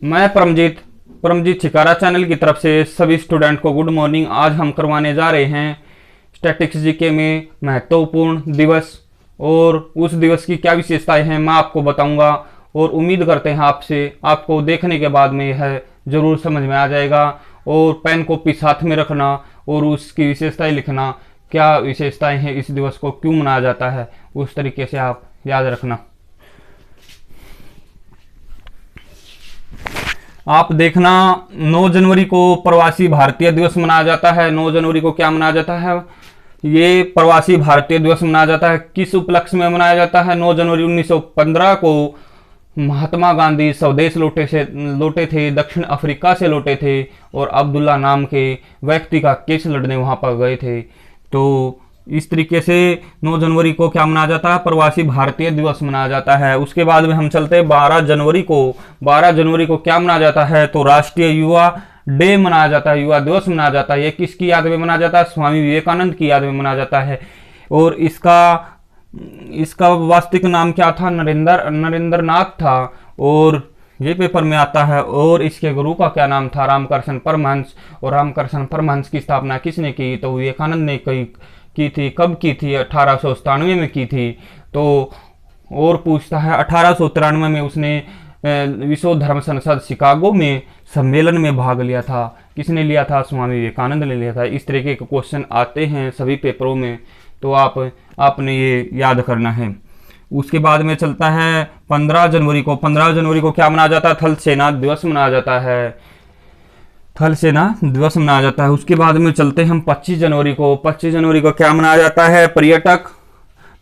मैं परमजीत छिकारा चैनल की तरफ से सभी स्टूडेंट को गुड मॉर्निंग। आज हम करवाने जा रहे हैं स्टैटिक्स जीके में महत्वपूर्ण दिवस, और उस दिवस की क्या विशेषताएं हैं मैं आपको बताऊंगा। और उम्मीद करते हैं आपको देखने के बाद में यह जरूर समझ में आ जाएगा। और पेन कॉपी साथ में रखना और उसकी विशेषताएं लिखना, क्या विशेषताएं हैं, इस दिवस को क्यों मनाया जाता है, उस तरीके से आप याद रखना। आप देखना, 9 जनवरी को प्रवासी भारतीय दिवस मनाया जाता है। 9 जनवरी को क्या मनाया जाता है? ये प्रवासी भारतीय दिवस मनाया जाता है। किस उपलक्ष्य में मनाया जाता है? 9 जनवरी 1915 को महात्मा गांधी स्वदेश लौटे थे, दक्षिण अफ्रीका से लौटे थे, और अब्दुल्ला नाम के व्यक्ति का केस लड़ने वहां पर गए थे। तो इस तरीके से 9 जनवरी को क्या मनाया जाता है? प्रवासी भारतीय दिवस मनाया जाता है। उसके बाद में हम चलते हैं 12 जनवरी को। 12 जनवरी को क्या मनाया जाता है? तो राष्ट्रीय युवा डे मनाया जाता है, युवा दिवस मनाया जाता है। ये किसकी याद में मनाया जाता है? स्वामी विवेकानंद की याद में मनाया जाता है। और इसका वास्तविक नाम क्या था? नरेंद्र नाथ था, और ये पेपर में आता है। और इसके गुरु का क्या नाम था? रामकृष्ण परमहंस। और रामकृष्ण परमहंस की स्थापना किसने की? तो विवेकानंद ने की थी। कब की थी? 1897 में की थी। तो और पूछता है 1893 में उसने विश्व धर्म संसद शिकागो में सम्मेलन में भाग लिया था। किसने लिया था? स्वामी विवेकानंद ने लिया था। इस तरीके के क्वेश्चन आते हैं सभी पेपरों में, तो आपने ये याद करना है। उसके बाद में चलता है 15 जनवरी को। 15 जनवरी को क्या मनाया जाता है? थल सेना दिवस मनाया जाता है। थल सेना दिवस मनाया जाता है। उसके बाद में चलते हैं हम 25 जनवरी को। 25 जनवरी को क्या मनाया जाता है?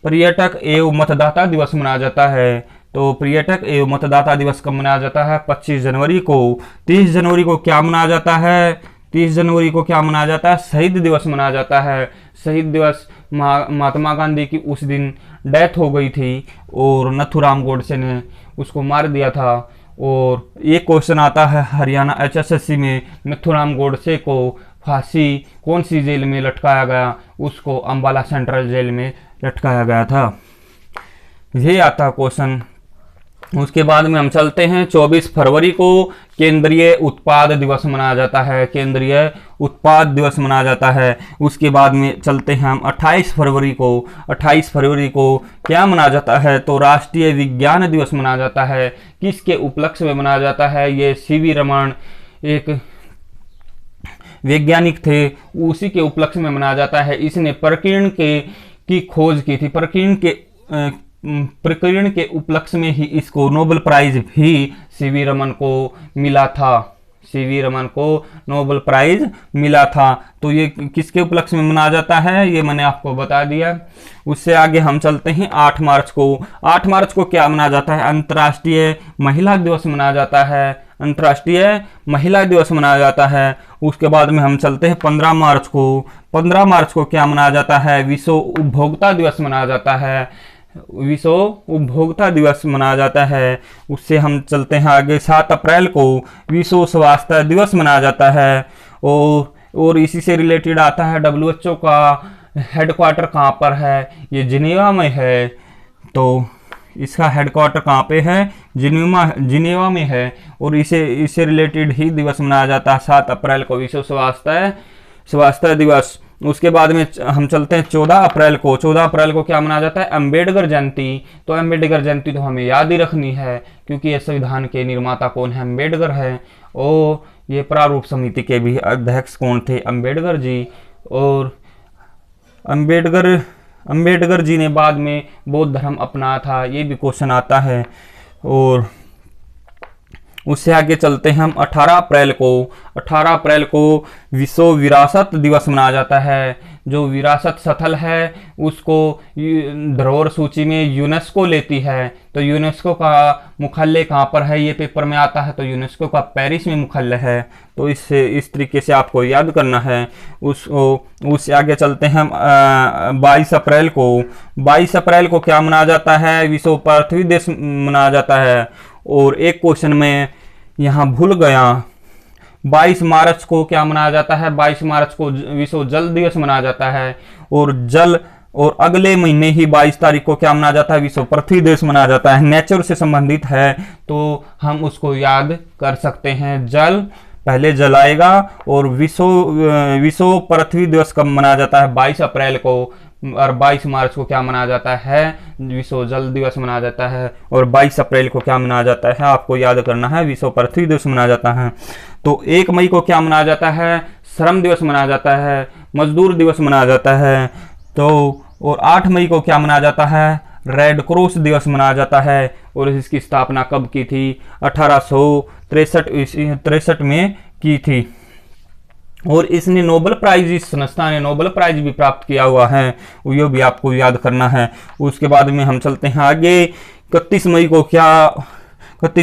पर्यटक एवं मतदाता दिवस मनाया जाता है। तो पर्यटक एवं मतदाता दिवस कब मनाया जाता है? 25 जनवरी को। 30 जनवरी को क्या मनाया जाता है? 30 जनवरी को क्या मनाया जाता है? शहीद दिवस मनाया जाता है। शहीद दिवस, महात्मा गांधी की उस दिन डेथ हो गई थी और नथुराम गोडसे ने उसको मार दिया था। और एक क्वेश्चन आता है हरियाणा HSSC में, नथुराम गोडसे को फांसी कौन सी जेल में लटकाया गया? उसको अंबाला सेंट्रल जेल में लटकाया गया था। ये आता क्वेश्चन। उसके बाद में हम चलते हैं 24 फरवरी को केंद्रीय उत्पाद दिवस मनाया जाता है। केंद्रीय उत्पाद दिवस मनाया जाता है। उसके बाद में चलते हैं हम 28 फरवरी को। 28 फरवरी को क्या मनाया जाता है? तो राष्ट्रीय विज्ञान दिवस मनाया जाता है। किसके उपलक्ष्य में मनाया जाता है? ये CV रमन एक वैज्ञानिक थे, उसी के उपलक्ष्य में मनाया जाता है। इसने प्रकीर्ण की खोज की थी। प्रकीर्ण के उपलक्ष्य में ही इसको नोबेल प्राइज भी CV रमन को मिला था। CV रमन को नोबेल प्राइज मिला था। तो ये किसके उपलक्ष्य में मनाया जाता है? ये मैंने आपको बता दिया। उससे आगे हम चलते हैं 8 मार्च को। 8 मार्च को क्या मनाया जाता है? अंतर्राष्ट्रीय महिला दिवस मनाया जाता है। अंतर्राष्ट्रीय महिला दिवस मनाया जाता है। उसके बाद में हम चलते हैं 15 मार्च को। 15 मार्च को क्या मनाया जाता है? विश्व उपभोक्ता दिवस मनाया जाता है। विश्व उपभोक्ता दिवस मनाया जाता है। उससे हम चलते हैं आगे 7 अप्रैल को विश्व स्वास्थ्य दिवस मनाया जाता है। और इसी से रिलेटेड आता है WHO का हेडक्वार्टर कहाँ पर है? ये जिनेवा में है। तो इसका हेडक्वार्टर कहाँ पे है? जिनेवा में है। और इससे रिलेटेड ही दिवस मनाया जाता है 7 अप्रैल को, विश्व स्वास्थ्य दिवस। उसके बाद में हम चलते हैं 14 अप्रैल को। 14 अप्रैल को क्या मनाया जाता है? अम्बेडकर जयंती। तो अम्बेडकर जयंती तो हमें याद ही रखनी है, क्योंकि ये संविधान के निर्माता कौन है? अम्बेडकर है। और ये प्रारूप समिति के भी अध्यक्ष कौन थे? अम्बेडकर जी। और अम्बेडकर जी ने बाद में बौद्ध धर्म अपनाया था। ये भी क्वेश्चन आता है। और उससे आगे चलते हैं हम 18 अप्रैल को। 18 अप्रैल को विश्व विरासत दिवस मनाया जाता है। जो विरासत स्थल है उसको धरोहर सूची में यूनेस्को लेती है। तो यूनेस्को का मुख्यालय कहाँ पर है? ये पेपर में आता है। तो यूनेस्को का पेरिस में मुख्यालय है। तो इस तरीके से आपको याद करना है। उससे आगे चलते हैं हम 22 अप्रैल को। 22 अप्रैल को क्या मनाया जाता है? विश्व पृथ्वी दिवस मनाया जाता है। और एक क्वेश्चन में यहाँ भूल गया, 22 मार्च को क्या मनाया जाता है? 22 मार्च को विश्व जल दिवस मनाया जाता है। और और अगले महीने ही 22 तारीख को क्या मनाया जाता है, विश्व पृथ्वी दिवस मनाया जाता है। नेचर से संबंधित है तो हम उसको याद कर सकते हैं। जल, पहले जल आएगा। और विश्व पृथ्वी दिवस कब मनाया जाता है, 22 अप्रैल को। और 22 मार्च को क्या मनाया जाता है, विश्व जल दिवस मनाया जाता है। और 22 अप्रैल को क्या मनाया जाता है, आपको याद करना है, विश्व पृथ्वी दिवस मनाया जाता है। तो 1 मई को क्या मनाया जाता है, श्रम दिवस मनाया जाता है, मजदूर दिवस मनाया जाता है। तो और 8 मई को क्या मनाया जाता है, रेड क्रॉस दिवस मनाया जाता है। और इसकी स्थापना कब की थी, 1863 में की थी। और इसने नोबेल प्राइज, इस संस्था ने नोबेल प्राइज भी प्राप्त किया हुआ है, ये भी आपको याद करना है। उसके बाद में हम चलते हैं आगे। 31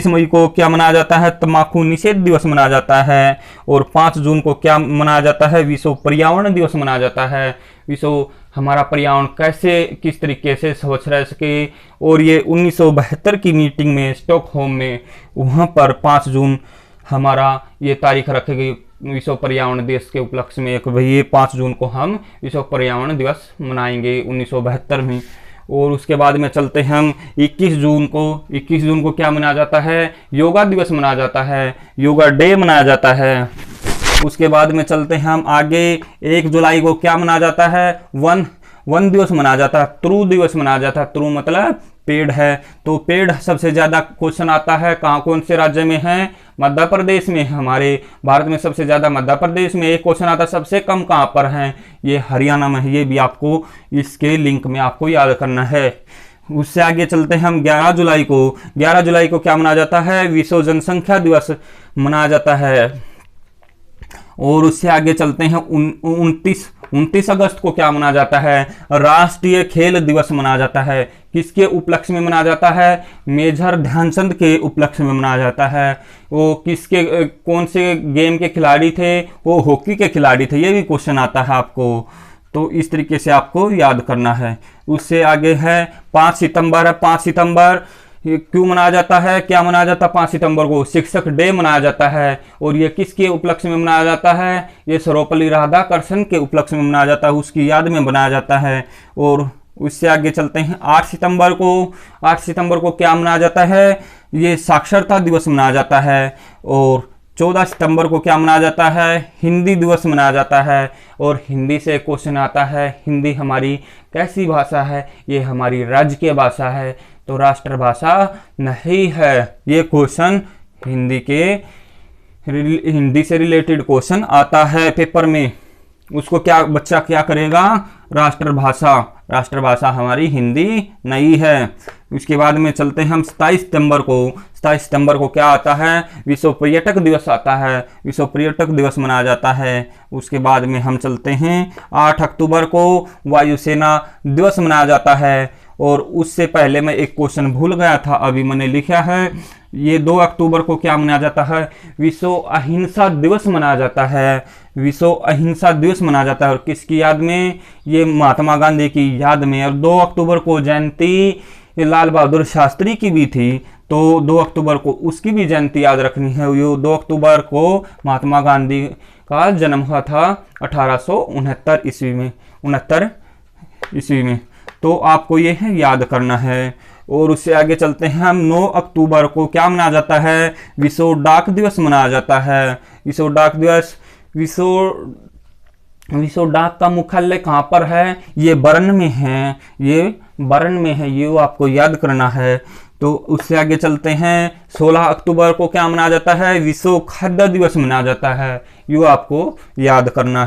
मई को क्या मनाया जाता है, तंबाकू निषेध दिवस मनाया जाता है। और 5 जून को क्या मनाया जाता है, विश्व पर्यावरण दिवस मनाया जाता है। विश्व हमारा पर्यावरण कैसे, किस तरीके से स्वच्छ रह सके। और ये 1972 की मीटिंग में स्टॉकहोम में, वहाँ पर 5 जून हमारा ये तारीख रखी गई विश्व पर्यावरण दिवस के उपलक्ष्य में। ये 5 जून को हम विश्व पर्यावरण दिवस मनाएंगे 1972 में। और उसके बाद में चलते हैं हम 21 जून को क्या मनाया जाता है, योगा दिवस मनाया जाता है, योगा डे मनाया जाता है। उसके बाद में चलते हैं हम आगे। 1 जुलाई को क्या मनाया जाता है, वन दिवस मनाया जाता है, त्रु दिवस मनाया जाता है। त्रु मतलब पेड़ है। तो पेड़ सबसे ज्यादा क्वेश्चन आता है कहाँ, कौन से राज्य में है, मध्य प्रदेश में। हमारे भारत में सबसे ज्यादा मध्य प्रदेश में। एक क्वेश्चन आता है सबसे कम कहाँ पर है, ये हरियाणा में है। ये भी आपको इसके लिंक में आपको याद करना है। उससे आगे चलते हैं हम 11 जुलाई को क्या मनाया जाता है, विश्व जनसंख्या दिवस मनाया जाता है। और उससे आगे चलते हैं 29 अगस्त को क्या मनाया जाता है, राष्ट्रीय खेल दिवस मनाया जाता है। किसके उपलक्ष्य में मनाया जाता है, मेजर ध्यानचंद के उपलक्ष्य में मनाया जाता है। वो कौन से गेम के खिलाड़ी थे, वो हॉकी के खिलाड़ी थे। ये भी क्वेश्चन आता है आपको, तो इस तरीके से आपको याद करना है। उससे आगे है 5 सितंबर। 5 सितंबर ये क्यों मनाया जाता है, क्या मनाया जाता है, 5 सितंबर को शिक्षक डे मनाया जाता है। और ये किसके उपलक्ष्य में मनाया जाता है, ये सर्वपल्ली राधाकृष्णन के उपलक्ष्य में मनाया जाता है, उसकी याद में मनाया जाता है। और उससे आगे चलते हैं 8 सितंबर को क्या मनाया जाता है, ये साक्षरता दिवस मनाया जाता है। और 14 सितंबर को क्या मनाया जाता है, हिंदी दिवस मनाया जाता है। और हिंदी से क्वेश्चन आता है, हिंदी हमारी कैसी भाषा है, ये हमारी राजकीय भाषा है, तो राष्ट्रभाषा नहीं है। ये क्वेश्चन हिंदी से रिलेटेड क्वेश्चन आता है पेपर में। उसको बच्चा क्या करेगा, राष्ट्रभाषा हमारी हिंदी नहीं है। उसके बाद में चलते हैं हम 27 सितंबर को क्या आता है, विश्व पर्यटक दिवस आता है, विश्व पर्यटक दिवस मनाया जाता है। उसके बाद में हम चलते हैं 8 अक्टूबर को वायुसेना दिवस मनाया जाता है। और उससे पहले मैं एक क्वेश्चन भूल गया था, अभी मैंने लिखा है, ये 2 अक्टूबर को क्या मनाया जाता है, विश्व अहिंसा दिवस मनाया जाता है। विश्व अहिंसा दिवस मनाया जाता है। और किसकी याद में, ये महात्मा गांधी की याद में। और 2 अक्टूबर को जयंती लाल बहादुर शास्त्री की भी थी, तो 2 अक्टूबर को उसकी भी जयंती याद रखनी है। ये 2 अक्टूबर को महात्मा गांधी का जन्म हुआ था 1869 ईस्वी में। तो आपको ये है याद करना है। और उससे आगे चलते हैं हम 9 अक्टूबर को क्या मनाया जाता है, विश्व डाक दिवस मनाया जाता है। विश्व डाक दिवस, विश्व डाक का मुख्यालय कहाँ पर है, ये बर्न में है, ये आपको याद करना है। तो उससे आगे चलते हैं 16 अक्टूबर को क्या मनाया जाता है, विश्व खाद्य दिवस मनाया जाता है, ये आपको याद करना है।